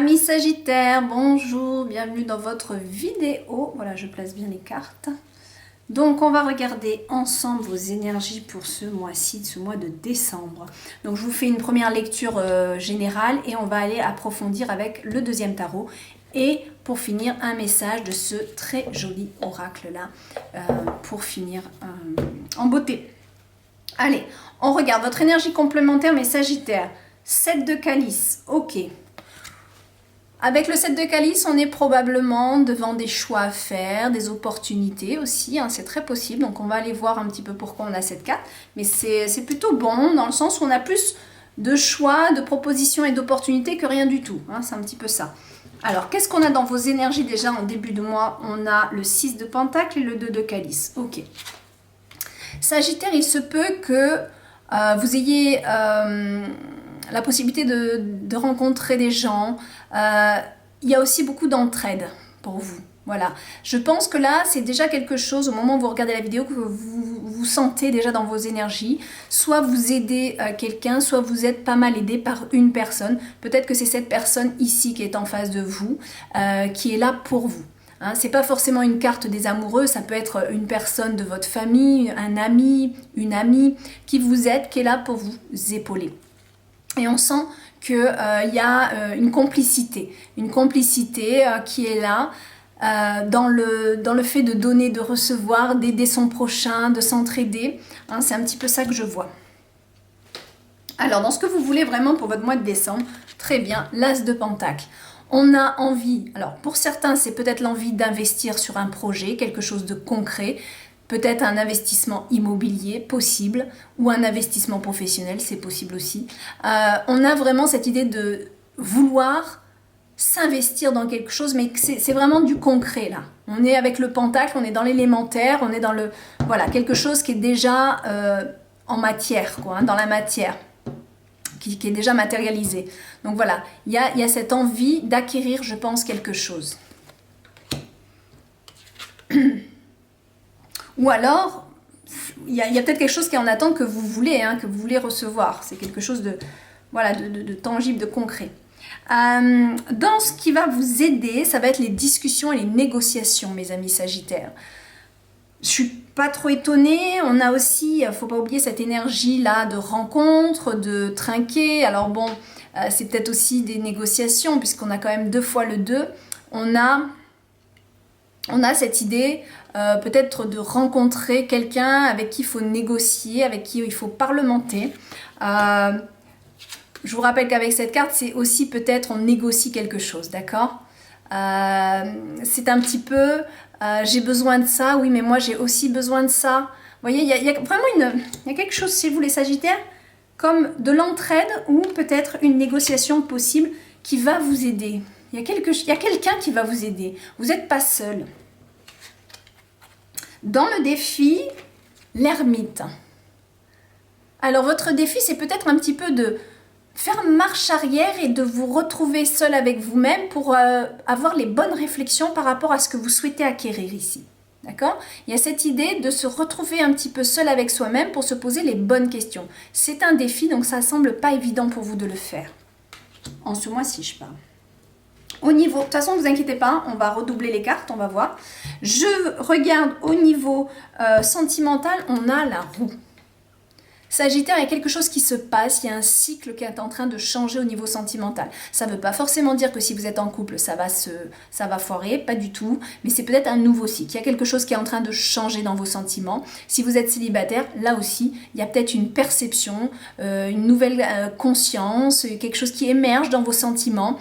Amis Sagittaires, bonjour, bienvenue dans votre vidéo. Voilà, je place bien les cartes. Donc, on va regarder ensemble vos énergies pour ce mois-ci, ce mois de décembre. Donc, je vous fais une première lecture générale et on va aller approfondir avec le deuxième tarot. Et pour finir, un message de ce très joli oracle-là pour finir en beauté. Allez, on regarde votre énergie complémentaire, mes Sagittaires. 7 de calice, ok. Avec le 7 de calice, on est probablement devant des choix à faire, des opportunités aussi, hein, c'est très possible. Donc on va aller voir un petit peu pourquoi on a cette carte. Mais c'est plutôt bon dans le sens où on a plus de choix, de propositions et d'opportunités que rien du tout. Hein, c'est un petit peu ça. Alors, qu'est-ce qu'on a dans vos énergies déjà en début de mois? On a le 6 de pentacle et le 2 de calice. Ok. Sagittaire, il se peut que vous ayez la possibilité de rencontrer des gens. Il y a aussi beaucoup d'entraide pour vous. Voilà. Je pense que là, c'est déjà quelque chose, au moment où vous regardez la vidéo, que vous sentez déjà dans vos énergies. Soit vous aidez quelqu'un, soit vous êtes pas mal aidé par une personne. Peut-être que c'est cette personne ici qui est en face de vous, qui est là pour vous. Hein, c'est pas forcément une carte des amoureux, ça peut être une personne de votre famille, un ami, une amie qui vous aide, qui est là pour vous épauler. Et on sent qu'il y a une complicité qui est là dans le fait de donner, de recevoir, d'aider son prochain, de s'entraider. Hein, c'est un petit peu ça que je vois. Alors, dans ce que vous voulez vraiment pour votre mois de décembre, très bien, l'As de Pentacle. On a envie, alors pour certains, c'est peut-être l'envie d'investir sur un projet, quelque chose de concret, peut-être un investissement immobilier possible ou un investissement professionnel, c'est possible aussi. On a vraiment cette idée de vouloir s'investir dans quelque chose, mais c'est vraiment du concret là. On est avec le pentacle, on est dans l'élémentaire, on est dans le voilà quelque chose qui est déjà en matière, quoi, hein, dans la matière. Qui est déjà matérialisé. Donc voilà, il y a cette envie d'acquérir, je pense, quelque chose. Ou alors, il y a peut-être quelque chose qui est en attente que vous voulez, hein, que vous voulez recevoir. C'est quelque chose de, voilà, de tangible, de concret. Dans ce qui va vous aider, ça va être les discussions et les négociations, mes amis Sagittaires. Je suis pas trop étonnée, on a aussi, faut pas oublier cette énergie là de rencontre, de trinquer. Alors bon, c'est peut-être aussi des négociations puisqu'on a quand même 2 fois le 2. On a cette idée peut-être de rencontrer quelqu'un avec qui il faut négocier, avec qui il faut parlementer. Je vous rappelle qu'avec cette carte, c'est aussi peut-être on négocie quelque chose, d'accord? C'est un petit peu j'ai besoin de ça, oui mais moi j'ai aussi besoin de ça. Vous voyez, il y a vraiment il y a quelque chose chez vous les Sagittaires comme de l'entraide ou peut-être une négociation possible qui va vous aider. Il y a quelqu'un qui va vous aider. Vous n'êtes pas seul. Dans le défi, l'ermite. Alors votre défi c'est peut-être un petit peu de faire marche arrière et de vous retrouver seul avec vous-même pour avoir les bonnes réflexions par rapport à ce que vous souhaitez acquérir ici. D'accord? Il y a cette idée de se retrouver un petit peu seul avec soi-même pour se poser les bonnes questions. C'est un défi, donc ça ne semble pas évident pour vous de le faire. En ce mois-ci, je parle. Au niveau, de toute façon, ne vous inquiétez pas, on va redoubler les cartes, on va voir. Je regarde au niveau sentimental, on a la roue. Sagittaire, il y a quelque chose qui se passe, il y a un cycle qui est en train de changer au niveau sentimental. Ça ne veut pas forcément dire que si vous êtes en couple, ça va foirer, pas du tout, mais c'est peut-être un nouveau cycle. Il y a quelque chose qui est en train de changer dans vos sentiments. Si vous êtes célibataire, là aussi, il y a peut-être une perception, une nouvelle conscience, quelque chose qui émerge dans vos sentiments,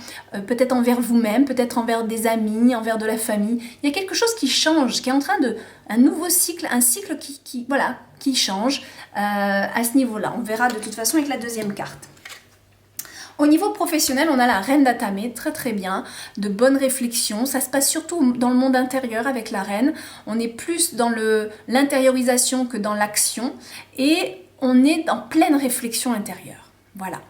peut-être envers vous-même, peut-être envers des amis, envers de la famille. Il y a quelque chose qui change, qui est en train de... un nouveau cycle, un cycle qui change à ce niveau-là. On verra de toute façon avec la deuxième carte. Au niveau professionnel, on a la reine d'Atame, très très bien, de bonnes réflexions. Ça se passe surtout dans le monde intérieur avec la reine. On est plus dans l'intériorisation que dans l'action et on est en pleine réflexion intérieure. Voilà.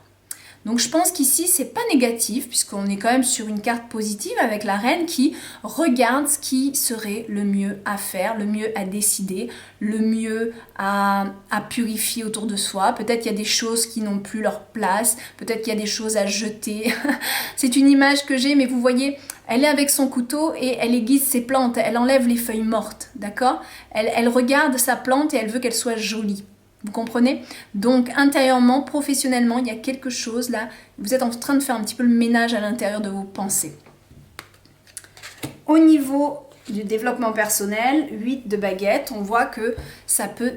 Donc je pense qu'ici, c'est pas négatif, puisqu'on est quand même sur une carte positive avec la reine qui regarde ce qui serait le mieux à faire, le mieux à décider, le mieux à purifier autour de soi. Peut-être qu'il y a des choses qui n'ont plus leur place, peut-être qu'il y a des choses à jeter. C'est une image que j'ai, mais vous voyez, elle est avec son couteau et elle aiguise ses plantes, elle enlève les feuilles mortes, d'accord? Elle regarde sa plante et elle veut qu'elle soit jolie. Vous comprenez? Donc intérieurement, professionnellement, il y a quelque chose là. Vous êtes en train de faire un petit peu le ménage à l'intérieur de vos pensées. Au niveau du développement personnel, 8 de baguette, on voit que ça peut...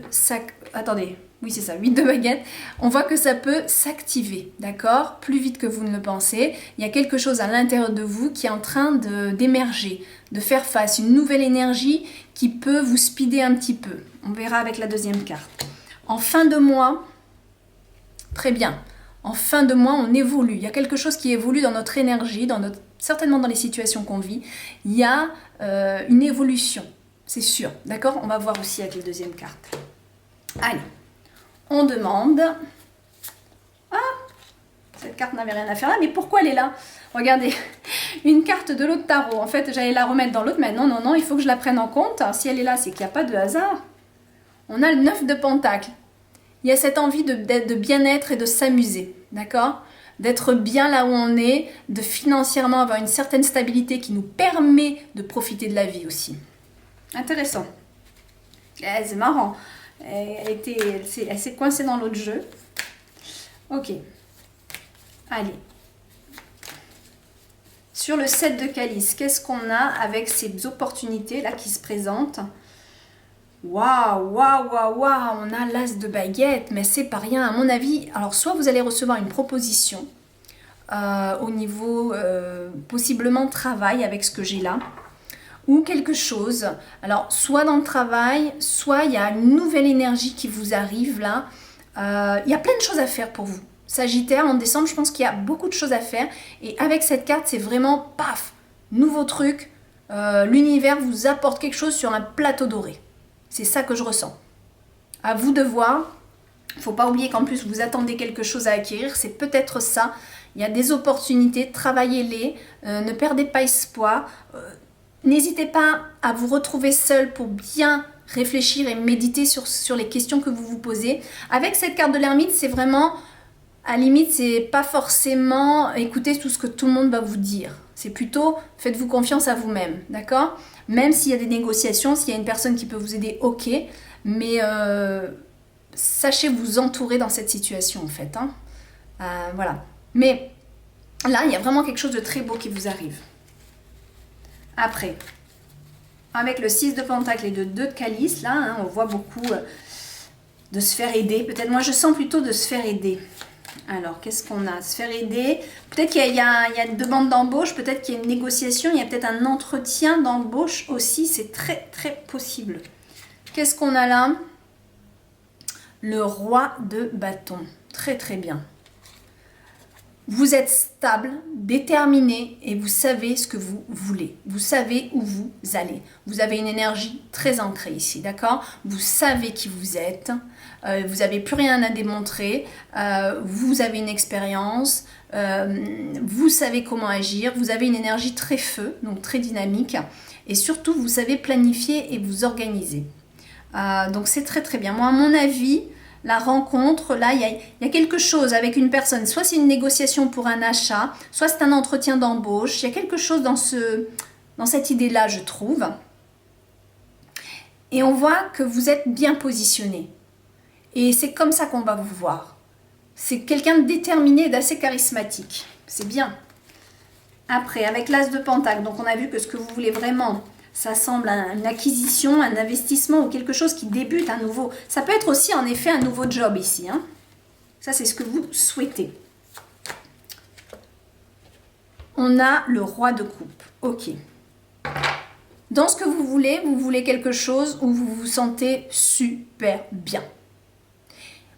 Attendez, oui c'est ça, 8 de baguette. On voit que ça peut s'activer, d'accord? Plus vite que vous ne le pensez. Il y a quelque chose à l'intérieur de vous qui est en train d'émerger, de faire face. Une nouvelle énergie qui peut vous speeder un petit peu. On verra avec la deuxième carte. En fin de mois, très bien, en fin de mois, on évolue. Il y a quelque chose qui évolue dans notre énergie, certainement dans les situations qu'on vit. Il y a une évolution, c'est sûr. D'accord? On va voir aussi avec la deuxième carte. Allez, on demande... Ah, cette carte n'avait rien à faire là, mais pourquoi elle est là? Regardez, une carte de l'autre tarot. En fait, j'allais la remettre dans l'autre, mais non, non, non, il faut que je la prenne en compte. Alors, si elle est là, c'est qu'il n'y a pas de hasard. On a le 9 de Pentacle. Il y a cette envie de bien-être et de s'amuser, d'accord? D'être bien là où on est, de financièrement avoir une certaine stabilité qui nous permet de profiter de la vie aussi. Intéressant. C'est marrant. Elle s'est coincée dans l'autre jeu. Ok. Allez. Sur le 7 de calice, qu'est-ce qu'on a avec ces opportunités là qui se présentent? Waouh, waouh, waouh, waouh, on a l'as de baguette, mais c'est pas rien à mon avis. Alors soit vous allez recevoir une proposition au niveau possiblement travail avec ce que j'ai là, ou quelque chose. Alors soit dans le travail, soit il y a une nouvelle énergie qui vous arrive là. Il y a plein de choses à faire pour vous. Sagittaire, en décembre, je pense qu'il y a beaucoup de choses à faire. Et avec cette carte, c'est vraiment paf, nouveau truc. L'univers vous apporte quelque chose sur un plateau doré. C'est ça que je ressens. À vous de voir. Il ne faut pas oublier qu'en plus, vous attendez quelque chose à acquérir. C'est peut-être ça. Il y a des opportunités. Travaillez-les. Ne perdez pas espoir. N'hésitez pas à vous retrouver seul pour bien réfléchir et méditer sur les questions que vous vous posez. Avec cette carte de l'ermite, c'est vraiment... À la limite, c'est pas forcément écouter tout ce que tout le monde va vous dire. C'est plutôt, faites-vous confiance à vous-même, d'accord? Même s'il y a des négociations, s'il y a une personne qui peut vous aider, ok. Mais sachez vous entourer dans cette situation, en fait. Hein. Voilà. Mais là, il y a vraiment quelque chose de très beau qui vous arrive. Après, avec le 6 de Pentacle et le 2 de Calice, là, hein, on voit beaucoup de se faire aider. Peut-être, moi, je sens plutôt de se faire aider. Alors, qu'est-ce qu'on a? Se faire aider. Peut-être qu'il y a une demande d'embauche, peut-être qu'il y a une négociation, il y a peut-être un entretien d'embauche aussi. C'est très, très possible. Qu'est-ce qu'on a là? Le roi de bâton. Très, très bien. Vous êtes stable, déterminé et vous savez ce que vous voulez. Vous savez où vous allez. Vous avez une énergie très ancrée ici, d'accord? Vous savez qui vous êtes. Vous n'avez plus rien à démontrer. Vous avez une expérience. Vous savez comment agir. Vous avez une énergie très feu, donc très dynamique. Et surtout, vous savez planifier et vous organiser. Donc c'est très très bien. Moi, à mon avis... La rencontre, là, il y a quelque chose avec une personne. Soit c'est une négociation pour un achat, soit c'est un entretien d'embauche. Il y a quelque chose dans cette idée-là, je trouve. Et on voit que vous êtes bien positionné. Et c'est comme ça qu'on va vous voir. C'est quelqu'un de déterminé et d'assez charismatique. C'est bien. Après, avec l'as de Pentacle, donc on a vu que ce que vous voulez vraiment... Ça semble une acquisition, un investissement ou quelque chose qui débute à nouveau. Ça peut être aussi en effet un nouveau job ici. Hein. Ça, c'est ce que vous souhaitez. On a le roi de coupe. Ok. Dans ce que vous voulez quelque chose où vous vous sentez super bien.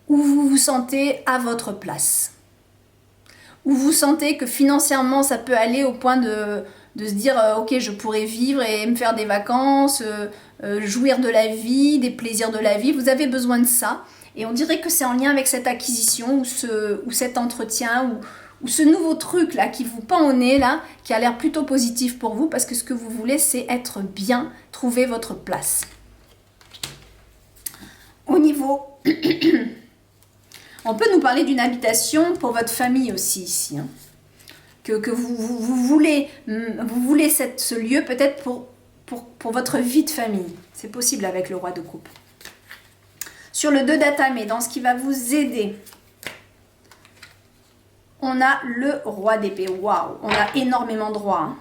Où vous vous sentez à votre place. où vous sentez que financièrement ça peut aller au point de se dire ok, je pourrais vivre et me faire des vacances, jouir de la vie, des plaisirs de la vie. Vous avez besoin de ça. Et on dirait que c'est en lien avec cette acquisition ou cet entretien ou ce nouveau truc là qui vous pend au nez là, qui a l'air plutôt positif pour vous parce que ce que vous voulez c'est être bien, trouver votre place. Au niveau... On peut nous parler d'une habitation pour votre famille aussi ici. Hein. Que vous voulez ce lieu peut-être pour votre vie de famille. C'est possible avec le roi de coupe. Sur le 2 d'Atame, dans ce qui va vous aider, on a le roi d'épée. Waouh, on a énormément de rois. Hein.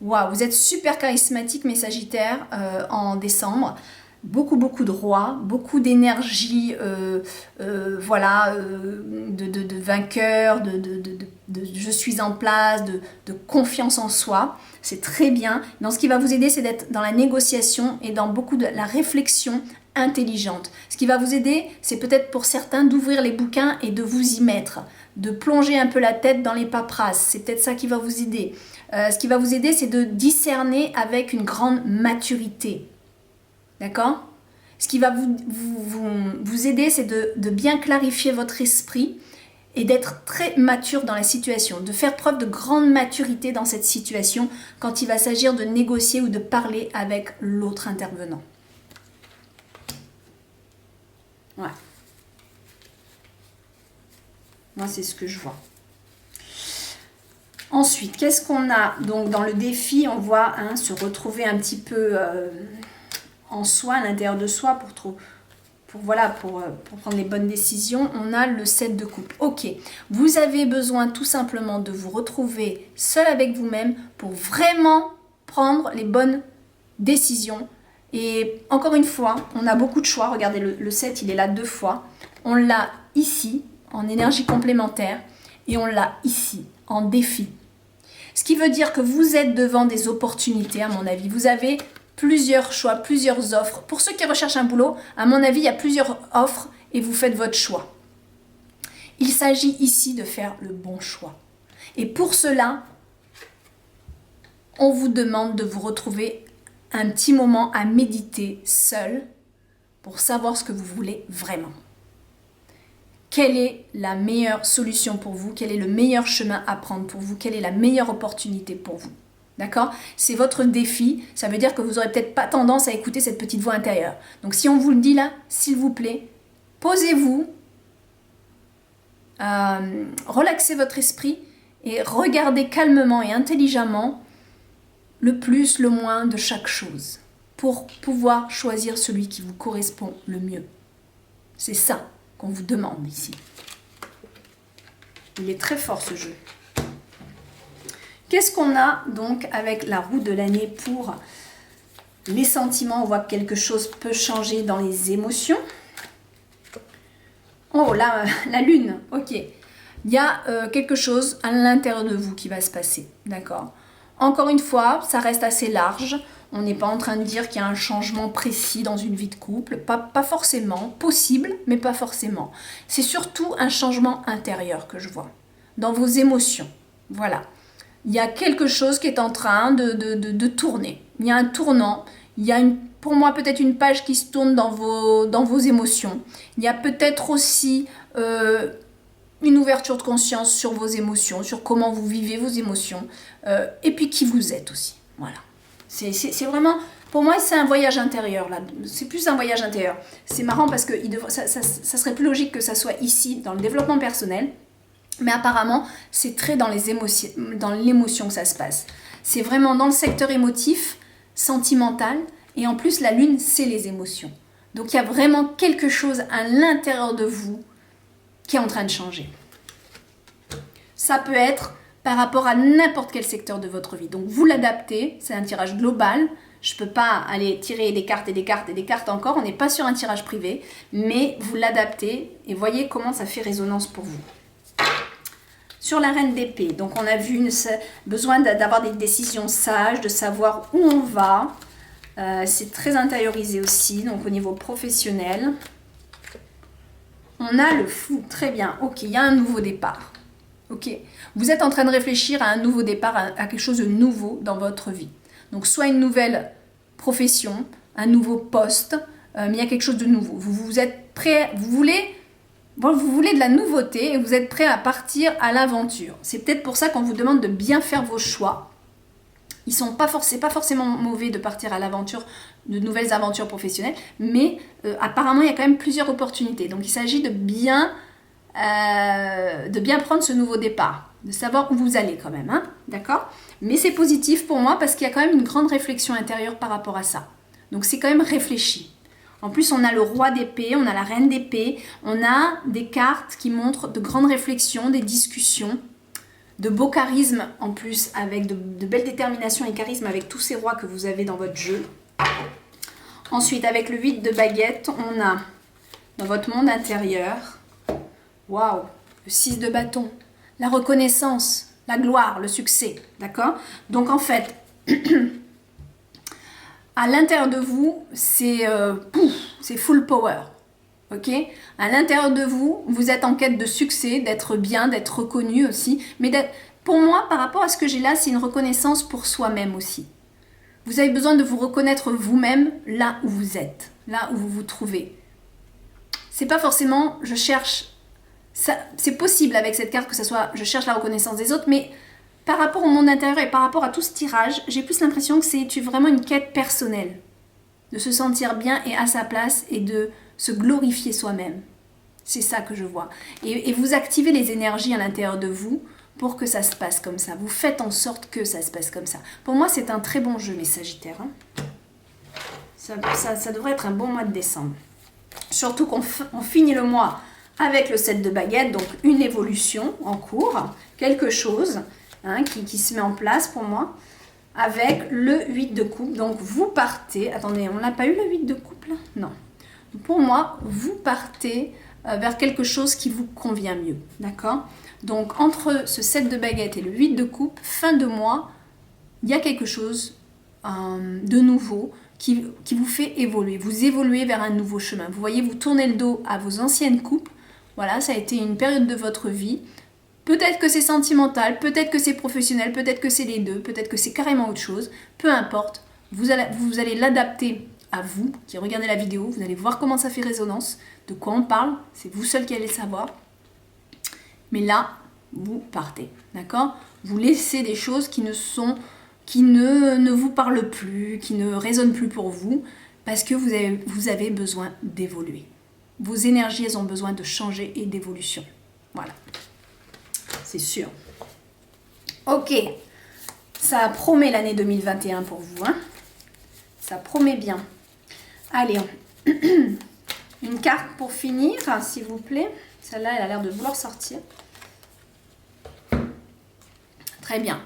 Waouh, vous êtes super charismatique, mes sagittaires, en décembre. Beaucoup de rois, beaucoup d'énergie, voilà, de vainqueur, de je suis en place, de confiance en soi. C'est très bien. Dans ce qui va vous aider, c'est d'être dans la négociation et dans beaucoup de la réflexion intelligente. Ce qui va vous aider, c'est peut-être pour certains d'ouvrir les bouquins et de vous y mettre, de plonger un peu la tête dans les paperasses. C'est peut-être ça qui va vous aider. Ce qui va vous aider, c'est de discerner avec une grande maturité. D'accord? Ce qui va vous aider, c'est de bien clarifier votre esprit et d'être très mature dans la situation, de faire preuve de grande maturité dans cette situation quand il va s'agir de négocier ou de parler avec l'autre intervenant. Ouais. Moi, c'est ce que je vois. Ensuite, qu'est-ce qu'on a? Donc, dans le défi, on voit se retrouver un petit peu... en soi, à l'intérieur de soi, pour prendre les bonnes décisions. On a le 7 de coupe. Ok, vous avez besoin tout simplement de vous retrouver seul avec vous-même pour vraiment prendre les bonnes décisions. Et encore une fois, on a beaucoup de choix. Regardez, le 7, il est là 2 fois. On l'a ici, en énergie complémentaire, et on l'a ici, en défi. Ce qui veut dire que vous êtes devant des opportunités, à mon avis. Vous avez plusieurs choix, plusieurs offres. Pour ceux qui recherchent un boulot, à mon avis, il y a plusieurs offres et vous faites votre choix. Il s'agit ici de faire le bon choix. Et pour cela, on vous demande de vous retrouver un petit moment à méditer seul pour savoir ce que vous voulez vraiment. Quelle est la meilleure solution pour vous? Quel est le meilleur chemin à prendre pour vous? Quelle est la meilleure opportunité pour vous? D'accord? C'est votre défi. Ça veut dire que vous n'aurez peut-être pas tendance à écouter cette petite voix intérieure. Donc si on vous le dit là, s'il vous plaît, posez-vous, relaxez votre esprit et regardez calmement et intelligemment le plus, le moins de chaque chose pour pouvoir choisir celui qui vous correspond le mieux. C'est ça qu'on vous demande ici. Il est très fort ce jeu. Qu'est-ce qu'on a donc avec la roue de l'année pour les sentiments? On voit que quelque chose peut changer dans les émotions. Oh, là, la lune, ok. Il y a quelque chose à l'intérieur de vous qui va se passer, d'accord? Encore une fois, ça reste assez large. On n'est pas en train de dire qu'il y a un changement précis dans une vie de couple. Pas forcément, possible, mais pas forcément. C'est surtout un changement intérieur que je vois, dans vos émotions. Voilà. Il y a quelque chose qui est en train de tourner. Il y a un tournant. Il y a pour moi peut-être une page qui se tourne dans vos émotions. Il y a peut-être aussi une ouverture de conscience sur vos émotions, sur comment vous vivez vos émotions. Et puis qui vous êtes aussi. Voilà. C'est vraiment... Pour moi, c'est un voyage intérieur. Là. C'est plus un voyage intérieur. C'est marrant parce que ça serait plus logique que ça soit ici, dans le développement personnel. Mais apparemment, c'est très dans l'émotion que ça se passe. C'est vraiment dans le secteur émotif, sentimental, et en plus, la lune, c'est les émotions. Donc, il y a vraiment quelque chose à l'intérieur de vous qui est en train de changer. Ça peut être par rapport à n'importe quel secteur de votre vie. Donc, vous l'adaptez, c'est un tirage global. Je ne peux pas aller tirer des cartes et des cartes et des cartes encore, on n'est pas sur un tirage privé, mais vous l'adaptez et voyez comment ça fait résonance pour vous. Sur la reine d'épée, donc on a vu besoin d'avoir des décisions sages, de savoir où on va. C'est très intériorisé aussi, donc au niveau professionnel. On a le fou, très bien. Ok, il y a un nouveau départ. Ok, vous êtes en train de réfléchir à un nouveau départ, à quelque chose de nouveau dans votre vie. Donc soit une nouvelle profession, un nouveau poste, mais il y a quelque chose de nouveau. Vous êtes prêt, vous voulez de la nouveauté et vous êtes prêt à partir à l'aventure. C'est peut-être pour ça qu'on vous demande de bien faire vos choix. C'est pas forcément mauvais de partir à l'aventure, de nouvelles aventures professionnelles, mais apparemment il y a quand même plusieurs opportunités. Donc il s'agit de bien prendre ce nouveau départ, de savoir où vous allez quand même, hein, d'accord? Mais c'est positif pour moi parce qu'il y a quand même une grande réflexion intérieure par rapport à ça. Donc c'est quand même réfléchi. En plus, on a le roi d'épée, on a la reine d'épée, on a des cartes qui montrent de grandes réflexions, des discussions, de beaux charismes en plus, avec de belles déterminations et charismes avec tous ces rois que vous avez dans votre jeu. Ensuite, avec le 8 de baguette, on a dans votre monde intérieur, waouh, le 6 de bâton, la reconnaissance, la gloire, le succès, d'accord? Donc en fait, à l'intérieur de vous, c'est full power, ok? À l'intérieur de vous, vous êtes en quête de succès, d'être bien, d'être reconnu aussi. Mais pour moi, par rapport à ce que j'ai là, c'est une reconnaissance pour soi-même aussi. Vous avez besoin de vous reconnaître vous-même là où vous êtes, là où vous vous trouvez. C'est pas forcément, je cherche, c'est possible avec cette carte que ça soit, je cherche la reconnaissance des autres, mais par rapport au monde intérieur et par rapport à tout ce tirage, j'ai plus l'impression que c'est vraiment une quête personnelle. De se sentir bien et à sa place et de se glorifier soi-même. C'est ça que je vois. Et vous activez les énergies à l'intérieur de vous pour que ça se passe comme ça. Vous faites en sorte que ça se passe comme ça. Pour moi, c'est un très bon jeu, mes Sagittaires. Hein. Ça devrait être un bon mois de décembre. Surtout qu'on finit le mois avec le 7 de baguette, donc une évolution en cours, quelque chose hein, qui se met en place pour moi, avec le 8 de coupe. Donc vous partez, attendez, on n'a pas eu le 8 de coupe là? Non. Pour moi, vous partez vers quelque chose qui vous convient mieux, d'accord? Donc entre ce 7 de baguette et le 8 de coupe, fin de mois, il y a quelque chose de nouveau qui vous fait évoluer. Vous évoluez vers un nouveau chemin. Vous voyez, vous tournez le dos à vos anciennes coupes. Voilà, ça a été une période de votre vie. Peut-être que c'est sentimental, peut-être que c'est professionnel, peut-être que c'est les deux, peut-être que c'est carrément autre chose. Peu importe, vous allez l'adapter à vous qui regardez la vidéo. Vous allez voir comment ça fait résonance, de quoi on parle. C'est vous seul qui allez le savoir. Mais là, vous partez, d'accord? Vous laissez des choses qui ne vous parlent plus, qui ne résonnent plus pour vous, parce que vous avez besoin d'évoluer. Vos énergies, elles ont besoin de changer et d'évolution. Voilà. C'est sûr. Ok. Ça promet l'année 2021 pour vous. Hein, ça promet bien. Allez. Une carte pour finir, s'il vous plaît. Celle-là, elle a l'air de vouloir sortir. Très bien.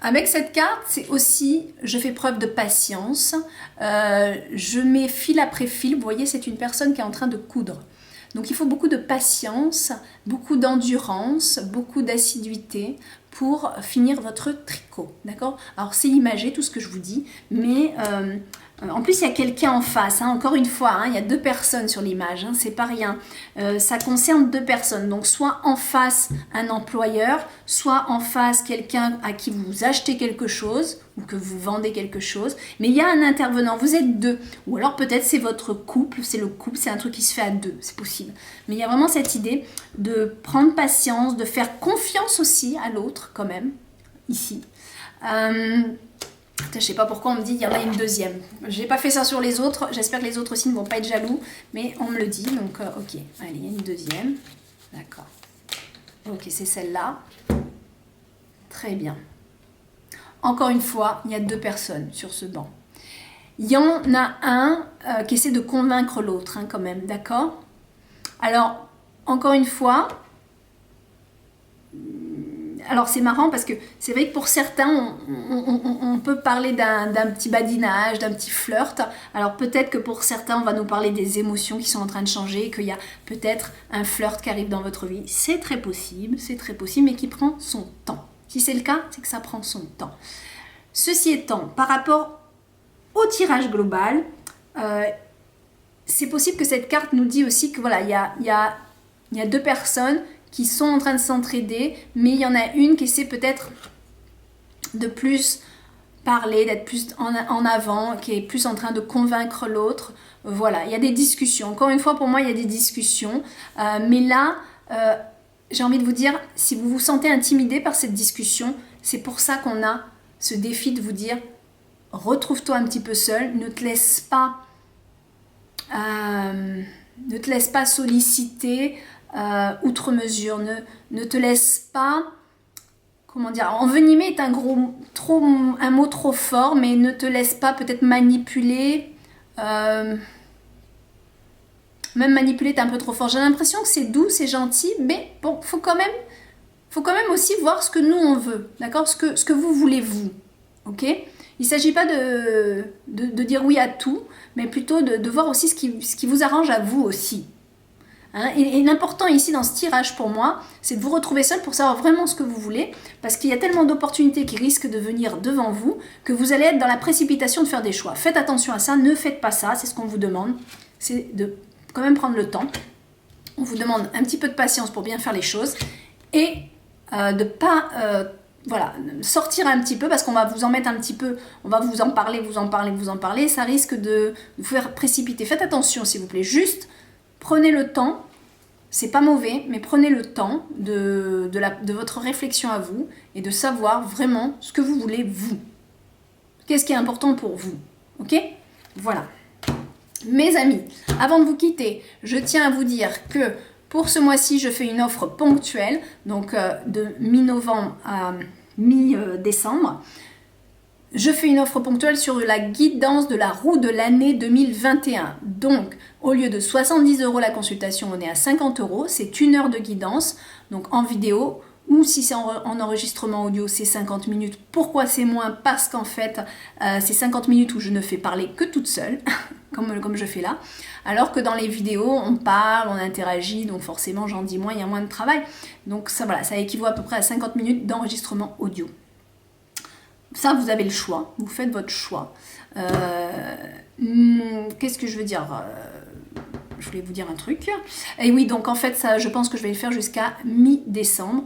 Avec cette carte, c'est aussi, je fais preuve de patience. Je mets fil après fil. Vous voyez, c'est une personne qui est en train de coudre. Donc il faut beaucoup de patience, beaucoup d'endurance, beaucoup d'assiduité pour finir votre tricot. D'accord? Alors c'est imagé tout ce que je vous dis, mais en plus il y a quelqu'un en face. Hein, encore une fois, hein, il y a deux personnes sur l'image, hein, c'est pas rien. Ça concerne deux personnes. Donc soit en face un employeur, soit en face quelqu'un à qui vous achetez quelque chose ou que vous vendez quelque chose, mais il y a un intervenant, vous êtes deux, ou alors peut-être c'est votre couple, c'est un truc qui se fait à deux, c'est possible. Mais il y a vraiment cette idée de prendre patience, de faire confiance aussi à l'autre quand même, ici. Je ne sais pas pourquoi on me dit qu'il y en a une deuxième. Je n'ai pas fait ça sur les autres, j'espère que les autres aussi ne vont pas être jaloux, mais on me le dit, donc ok. Allez, il y a une deuxième, d'accord. Ok, c'est celle-là. Très bien. Encore une fois, il y a deux personnes sur ce banc. Il y en a un qui essaie de convaincre l'autre, hein, quand même, d'accord? Alors, encore une fois, alors c'est marrant parce que c'est vrai que pour certains, on peut parler d'un petit badinage, d'un petit flirt. Alors peut-être que pour certains, on va nous parler des émotions qui sont en train de changer, qu'il y a peut-être un flirt qui arrive dans votre vie. C'est très possible, mais qui prend son temps. Si c'est le cas, c'est que ça prend son temps. Ceci étant, par rapport au tirage global, c'est possible que cette carte nous dit aussi que voilà, il y a deux personnes qui sont en train de s'entraider, mais il y en a une qui essaie peut-être de plus parler, d'être plus en avant, qui est plus en train de convaincre l'autre. Voilà, il y a des discussions. Encore une fois, pour moi, il y a des discussions. Mais là, j'ai envie de vous dire, si vous vous sentez intimidé par cette discussion, c'est pour ça qu'on a ce défi de vous dire, retrouve-toi un petit peu seul, ne te laisse pas solliciter outre mesure, ne te laisse pas, comment dire, envenimer est un mot trop fort, mais ne te laisse pas peut-être manipuler. Même manipuler est un peu trop fort. J'ai l'impression que c'est doux, c'est gentil, mais bon, faut quand même aussi voir ce que nous on veut, d'accord, ce que vous voulez vous, ok. Il ne s'agit pas de dire oui à tout, mais plutôt de voir aussi ce qui vous arrange à vous aussi. Hein, et l'important ici dans ce tirage pour moi, c'est de vous retrouver seul pour savoir vraiment ce que vous voulez, parce qu'il y a tellement d'opportunités qui risquent de venir devant vous que vous allez être dans la précipitation de faire des choix. Faites attention à ça, ne faites pas ça, c'est ce qu'on vous demande, c'est de quand même prendre le temps. On vous demande un petit peu de patience pour bien faire les choses et de pas sortir un petit peu parce qu'on va vous en mettre un petit peu, on va vous en parler, ça risque de vous faire précipiter. Faites attention s'il vous plaît, juste prenez le temps, c'est pas mauvais, mais prenez le temps de votre réflexion à vous et de savoir vraiment ce que vous voulez vous. Qu'est-ce qui est important pour vous, ok? Voilà. Mes amis, avant de vous quitter, je tiens à vous dire que pour ce mois-ci, je fais une offre ponctuelle, donc de mi-novembre à mi-décembre. Je fais une offre ponctuelle sur la guidance de la roue de l'année 2021. Donc, au lieu de 70 € la consultation, on est à 50 €. C'est 1 heure de guidance, donc en vidéo. Ou si c'est en enregistrement audio, c'est 50 minutes. Pourquoi c'est moins? Parce qu'en fait, c'est 50 minutes où je ne fais parler que toute seule, comme je fais là. Alors que dans les vidéos, on parle, on interagit, donc forcément j'en dis moins, il y a moins de travail. Donc ça, voilà, ça équivaut à peu près à 50 minutes d'enregistrement audio. Ça, vous avez le choix, vous faites votre choix. Qu'est-ce que je veux dire? Je voulais vous dire un truc. Et oui, donc en fait, ça, je pense que je vais le faire jusqu'à mi-décembre.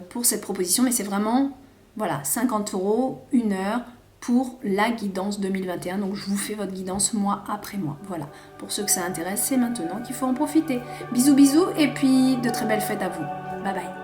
Pour cette proposition, mais c'est vraiment, voilà, 50 €, 1 heure pour la guidance 2021. Donc je vous fais votre guidance mois après mois. Voilà, pour ceux que ça intéresse, c'est maintenant qu'il faut en profiter. Bisous bisous et puis de très belles fêtes à vous. Bye bye.